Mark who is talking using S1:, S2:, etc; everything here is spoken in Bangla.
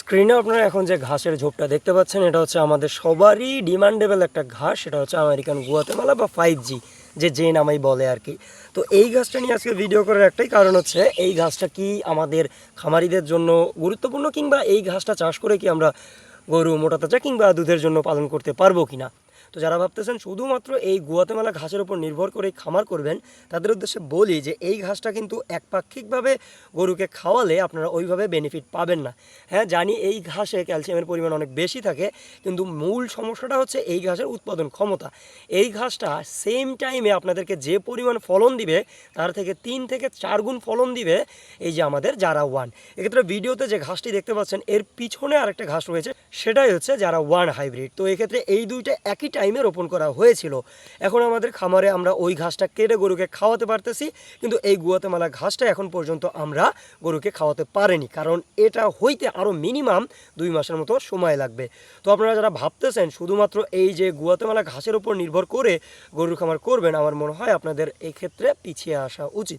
S1: স্ক্রিনে আপনারা এখন যে ঘাসের ঝোপটা দেখতে পাচ্ছেন এটা হচ্ছে আমাদের সবারই ডিমান্ডেবল একটা ঘাস। সেটা হচ্ছে আমেরিকান গুয়াতেমালা বা 5G, যে নামাই বলে আর কি। তো এই ঘাসটা নিয়ে আজকে ভিডিও করার একটাই কারণ হচ্ছে এই ঘাসটা কি আমাদের খামারিদের জন্য গুরুত্বপূর্ণ, কিংবা এই ঘাসটা চাষ করে কি আমরা গরু, মোটা তাজা কিংবা দুধের জন্য পালন করতে পারবো কিনা। তো যারা ভাবতেছেন শুধুমাত্র এই গুয়াতেমালা ঘাসের উপর নির্ভর করে খামার করবেন, তাদের উদ্দেশ্যে বলি যে এই ঘাসটা কিন্তু একপাক্ষিকভাবে গরুকে খাওয়ালে আপনারা ওইভাবে বেনিফিট পাবেন না। হ্যাঁ জানি এই ঘাসে ক্যালসিয়ামের পরিমাণ অনেক বেশি থাকে, কিন্তু মূল সমস্যাটা হচ্ছে এই ঘাসের উৎপাদন ক্ষমতা। এই ঘাসটা সেম টাইমে আপনাদেরকে যে পরিমাণ ফলন দিবে তার থেকে 3 থেকে 4 গুণ ফলন দিবে এই যে আমাদের যারা ওয়ান। এক্ষেত্রে ভিডিওতে যে ঘাসটি দেখতে পাচ্ছেন এর পিছনে আরেকটা ঘাস রয়েছে, সেটাই হচ্ছে যারা ওয়ান হাইব্রিড। তো এক্ষেত্রে এই দুইটা একই টাইমে রোপণ করা হয়েছিল। এখন আমাদের খামারে আমরা ওই ঘাসটা কেটে গরুকে খাওয়াতে পারতেছি, কিন্তু এই গুয়াতেমালা ঘাসটা এখন পর্যন্ত আমরা গরুকে খাওয়াতে পারিনি, কারণ এটা হইতে আরও মিনিমাম 2 মাসের মতো সময় লাগবে। তো আপনারা যারা ভাবতেছেন শুধুমাত্র এই যে গুয়াতেমালা ঘাসের উপর নির্ভর করে গরুর খামার করবেন, আমার মনে হয় আপনাদের এই ক্ষেত্রে পিছিয়ে আসা উচিত।